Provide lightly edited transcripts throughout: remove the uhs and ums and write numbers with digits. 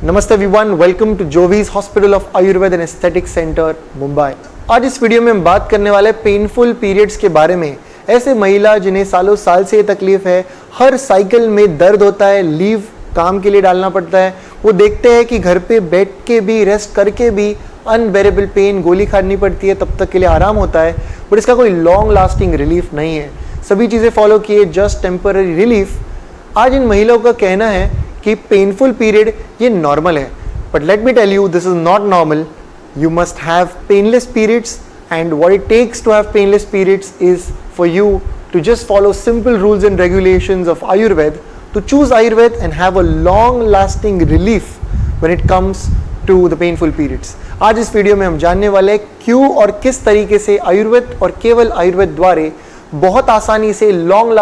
नमस्ते everyone, welcome to Jovees hospital of Ayurveda and aesthetic centre Mumbai. आज इस वीडियो में हम बात करने वाले पेनफुल पीरियड्स के बारे में। ऐसे महिला जिन्हें सालों साल से ये तकलीफ है, हर साइकिल में दर्द होता है, लीव काम के लिए डालना पड़ता है, वो देखते हैं कि घर पे बैठ के भी, रेस्ट करके भी अनबेरेबल पेन, गोली खानी पड़ती है, तब तक के लिए आराम होता है, बट इसका कोई लॉन्ग लास्टिंग रिलीफ नहीं है। सभी चीज़ें फॉलो किए, जस्ट टेम्पररी रिलीफ। आज इन महिलाओं का कहना है कि पेनफुल पीरियड ये नॉर्मल है, but let me tell you this is not normal. You must have painless periods and what it takes to have painless periods is for you to just follow simple rules and regulations of Ayurveda, to choose Ayurved and have a long lasting relief when it comes to the painful periods। आज इस video में हम जानने वाले हैं क्यों और किस तरीके से आयुर्वेद और केवल आयुर्वेद द्वारा बहुत आसानी से लॉन्ग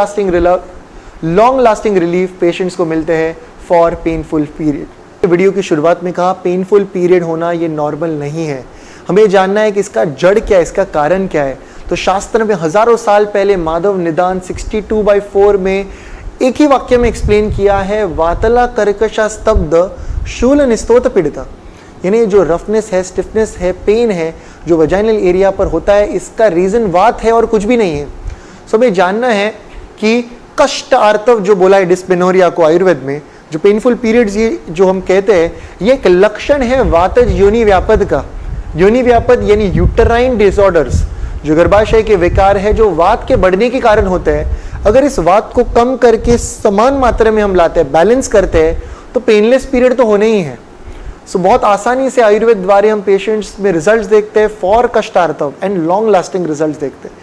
लास्टिंग रिलीफ पेशेंट्स को मिलते हैं फॉर पेनफुल पीरियड। वीडियो की शुरुआत में कहा पेनफुल पीरियड होना ये नॉर्मल नहीं है, हमें जानना है कि इसका जड़ क्या है, इसका कारण क्या है। तो शास्त्र में हजारों साल पहले माधव निदान 62/4 में एक ही वाक्य में एक्सप्लेन किया है, वातला कर्कशा स्तब्ध शूल निस्तोत पीड़िता, यानी जो रफनेस है, स्टिफनेस है, पेन है जो वजाइनल एरिया पर होता है, इसका रीजन वात है और कुछ भी नहीं है। सो हमें जानना है कि कष्ट आर्तव जो बोला है डिस्मेनोरिया को आयुर्वेद में, जो पेनफुल पीरियड्स ये जो हम कहते हैं, ये एक लक्षण है वातज योनि व्यापद का। योनि व्यापद यानी यूटराइन डिसऑर्डर्स, जो गर्भाशय के विकार है जो वात के बढ़ने के कारण होते हैं। अगर इस वात को कम करके समान मात्रा में हम लाते हैं, बैलेंस करते हैं, तो पेनलेस पीरियड तो होने ही है। सो बहुत आसानी से आयुर्वेद द्वारा हम पेशेंट्स में रिजल्ट्स देखते हैं फॉर कष्टार्थव एंड लॉन्ग लास्टिंग रिजल्ट्स देखते हैं।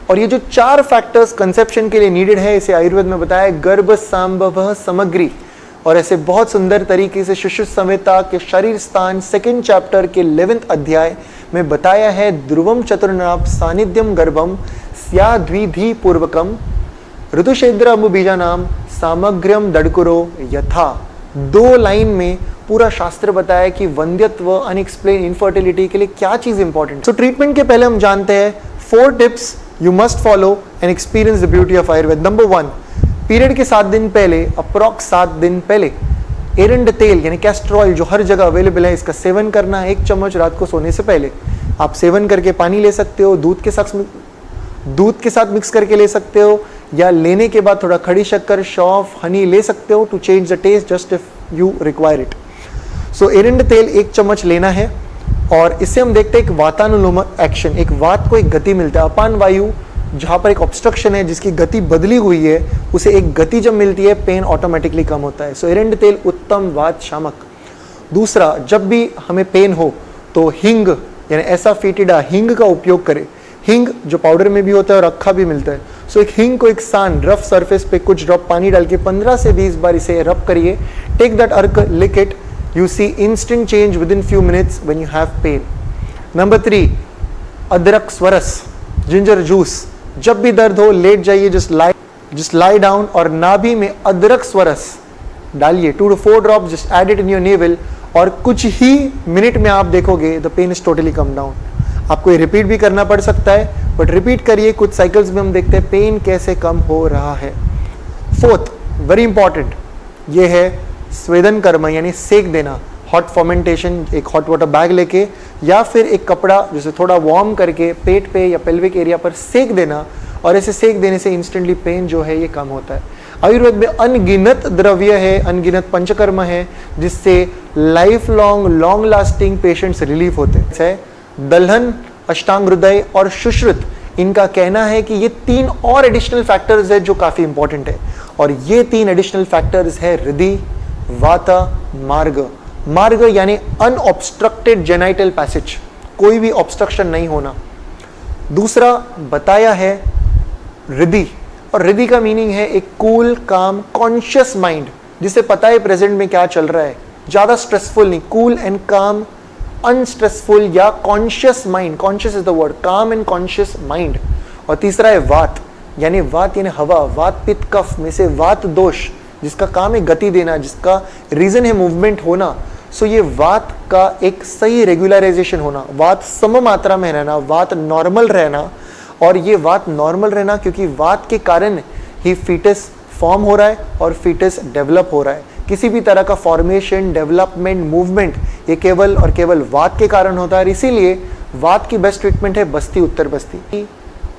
और ये जो 4 फैक्टर्स कंसेप्शन के लिए नीडेड है, इसे आयुर्वेद में बताया गर्भ संभव समग्री, और ऐसे बहुत सुंदर तरीके से शिशु संहिता के शरीर स्थान 2nd चैप्टर के 11th अध्याय में बताया है। ध्रुवम चतुर्नाभ सानिध्यम गर्भम स्याद्विधि पूर्वकम ऋतुषेद्र अम्बुबीजा नाम सामग्र्यम दड़कुरो यथा। 2 लाइन में पूरा शास्त्र बताया कि वंध्यत्व, अनएक्सप्लेन इनफर्टिलिटी के लिए क्या चीज इंपॉर्टेंट। सो ट्रीटमेंट के पहले हम जानते हैं 4 tips you must follow and experience the beauty of Ayurveda. Number 1, period के 7 दिन पहले, अप्रॉक्स 7 दिन पहले, एरंड तेल यानी कैस्टर ऑयल जो हर जगह अवेलेबल है, इसका सेवन करना है 1 चम्मच रात को सोने से पहले। आप सेवन करके पानी ले सकते हो, दूध के साथ मिक्स करके ले सकते हो, या लेने के बाद थोड़ा खड़ी शक्कर, सौंफ, हनी ले सकते हो to change the taste just if you require it. So एरंड तेल 1 चम्मच लेना है, और इससे हम देखते हैं एक वातानुलोमक एक्शन, एक वात को एक गति मिलता है। अपान वायु जहाँ पर एक ऑब्स्ट्रक्शन है जिसकी गति बदली हुई है, उसे एक गति जब मिलती है, पेन ऑटोमेटिकली कम होता है। सो एरंड तेल उत्तम वात शामक। दूसरा, जब भी हमें पेन हो तो हिंग यानी ऐसा फीटिडा हिंग का उपयोग करें। हिंग जो पाउडर में भी होता है और रखा भी मिलता है। सो एक हिंग को एक सान रफ सरफेस पे कुछ ड्रॉप पानी डाल के 15 से 20 बार इसे रब करिए। टेक दैट अर्क, lick it, you see instant change within few minutes when you have pain. Number 3, अदरक स्वरस, जिंजर जूस। जब भी दर्द हो लेट जाइए, जस्ट लाई डाउन और नाभि में अदरक स्वरस डालिए 2 to 4 drop, just add it in your navel, और कुछ ही मिनट में आप देखोगे the pain is totally come down. आपको ये रिपीट भी करना पड़ सकता है, बट रिपीट करिए, कुछ साइकिल्स में हम देखते हैं पेन कैसे कम हो रहा है। 4th, वेरी इंपॉर्टेंट, ये है स्वेदन कर्म यानी सेक देना। हॉट फर्मेंटेशन, एक हॉट वाटर बैग लेके या फिर एक कपड़ा जैसे थोड़ा वार्म करके पेट पे या पेल्विक एरिया पर सेक देना, और ऐसे सेक देने से इंस्टेंटली पेन जो है ये कम होता है। आयुर्वेद में अनगिनत द्रव्य है, अनगिनत पंचकर्म है, जिससे life long lasting patients relief होते हैं। दलहन, अष्टांग हृदय और सुश्रुत, इनका कहना है कि ये 3 और एडिशनल फैक्टर्स है जो काफी इंपॉर्टेंट है, और ये 3 एडिशनल फैक्टर्स है हृदय, वाता, मार्ग। मार्ग यानी अनऑब्स्ट्रक्टेड जेनाइटल पैसेज, कोई भी ऑब्स्ट्रक्शन नहीं होना। दूसरा बताया है हृदय, और हृदय का मीनिंग है एक कूल काम कॉन्शियस माइंड, जिसे पता है प्रेजेंट में क्या चल रहा है, ज्यादा स्ट्रेसफुल नहीं, कूल एंड काम, अनस्ट्रेसफुल या conscious mind, conscious is the word, काम एंड कॉन्शियस माइंड। और तीसरा है वात यानी हवा, वात पित्त कफ में से वात दोष, जिसका काम है गति देना, जिसका रीजन है मूवमेंट होना। सो ये वात का एक सही रेगुलराइजेशन होना, वात सम मात्रा में रहना, वात नॉर्मल रहना। और ये वात नॉर्मल रहना क्योंकि वात के कारण ही फीटस फॉर्म हो रहा है और फीटस डेवलप हो रहा है। किसी भी तरह का फॉर्मेशन, डेवलपमेंट, मूवमेंट, ये केवल और केवल वात के कारण होता है। इसीलिए वात की बेस्ट ट्रीटमेंट है बस्ती उत्तर बस्ती,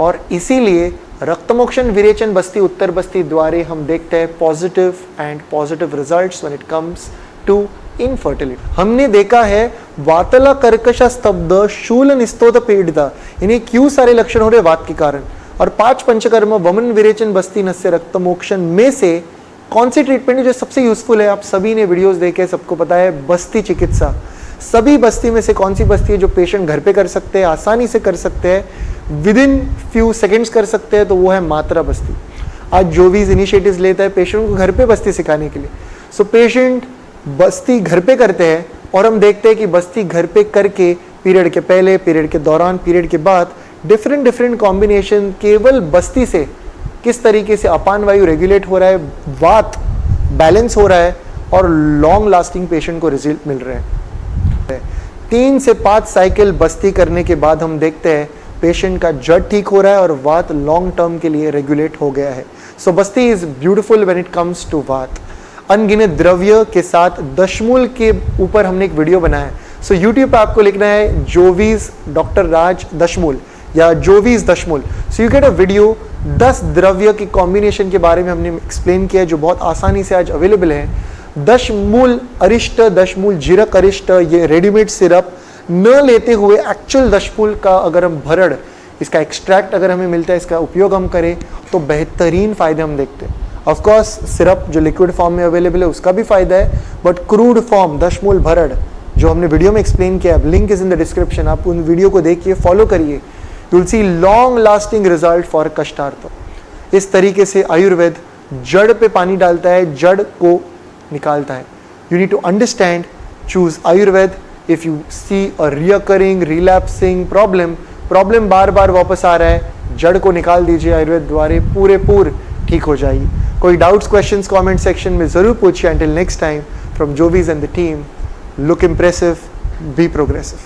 और इसीलिए रक्तमोक्षण विरेचन बस्ती उत्तर बस्ती द्वारे हम देखते हैं positive results when it comes to infertility. हमने देखा है वातला कर्कश स्तब्ध शूल निस्तोत पीड़िता, इन्हें क्यों सारे लक्षण हो रहे वात के कारण, और 5 पंचकर्म वमन विरेचन बस्ती नस्य रक्तमोक्षण में से कौन सी ट्रीटमेंट है जो सबसे यूजफुल है? आप सभी ने वीडियोस देखे, सबको पता है बस्ती चिकित्सा। सभी बस्ती में से कौन सी बस्ती है जो पेशेंट घर पे कर सकते हैं, आसानी से कर सकते हैं, विद इन फ्यू सेकेंड्स कर सकते हैं? तो वो है मात्रा बस्ती। आज जोवीज इनिशिएटिव्स लेता है पेशेंट को घर पे बस्ती सिखाने के लिए। सो पेशेंट बस्ती घर पे करते हैं और हम देखते हैं कि बस्ती घर पे करके पीरियड के पहले, पीरियड के दौरान, पीरियड के बाद डिफरेंट कॉम्बिनेशन केवल बस्ती से किस तरीके से अपान वायु रेगुलेट हो रहा है, वात बैलेंस हो रहा है और लॉन्ग लास्टिंग पेशेंट को रिजल्ट मिल रहे हैं। 3 से 5 साइकिल बस्ती करने के बाद हम देखते हैं पेशेंट का जड़ ठीक हो रहा है और वात लॉन्ग टर्म के लिए रेगुलेट हो गया है। So basti is beautiful when it comes to vata. अनगिनत द्रव्य के साथ दशमूल के ऊपर हमने एक वीडियो बनाया है। सो यूट्यूब पे आपको लिखना है जोवीज डॉक्टर राज दशमूल या Jovees Dashmool, so you get a video. 10 द्रव्य की कॉम्बिनेशन के बारे में हमने एक्सप्लेन किया जो बहुत आसानी से आज अवेलेबल है। दशमूल अरिष्ट, दशमूल जीरक अरिष्ट, ये रेडीमेड सिरप न लेते हुए एक्चुअल दशमूल का अगर हम भरड़, इसका एक्सट्रैक्ट अगर हमें मिलता है, इसका उपयोग हम करें तो बेहतरीन फायदे हम देखते हैं। ऑफ कोर्स सिरप जो लिक्विड फॉर्म में अवेलेबल है उसका भी फायदा है, बट क्रूड फॉर्म दशमूल भरड़ जो हमने वीडियो में एक्सप्लेन किया, link is in the description, आप उन वीडियो को देखिए, फॉलो करिए, you will see long lasting result for कष्टार्थ। इस तरीके से आयुर्वेद जड़ पे पानी डालता है, जड़ को निकालता है। You need to understand, choose Ayurveda. If you see a recurring relapsing problem बार बार वापस आ रहा है, जड़ को निकाल दीजिए आयुर्वेद द्वारा, पूरे ठीक हो जाएगी। कोई डाउट्स, क्वेश्चंस कमेंट सेक्शन में जरूर पूछिए। Until next time, from Jovees and the team, look impressive, be progressive.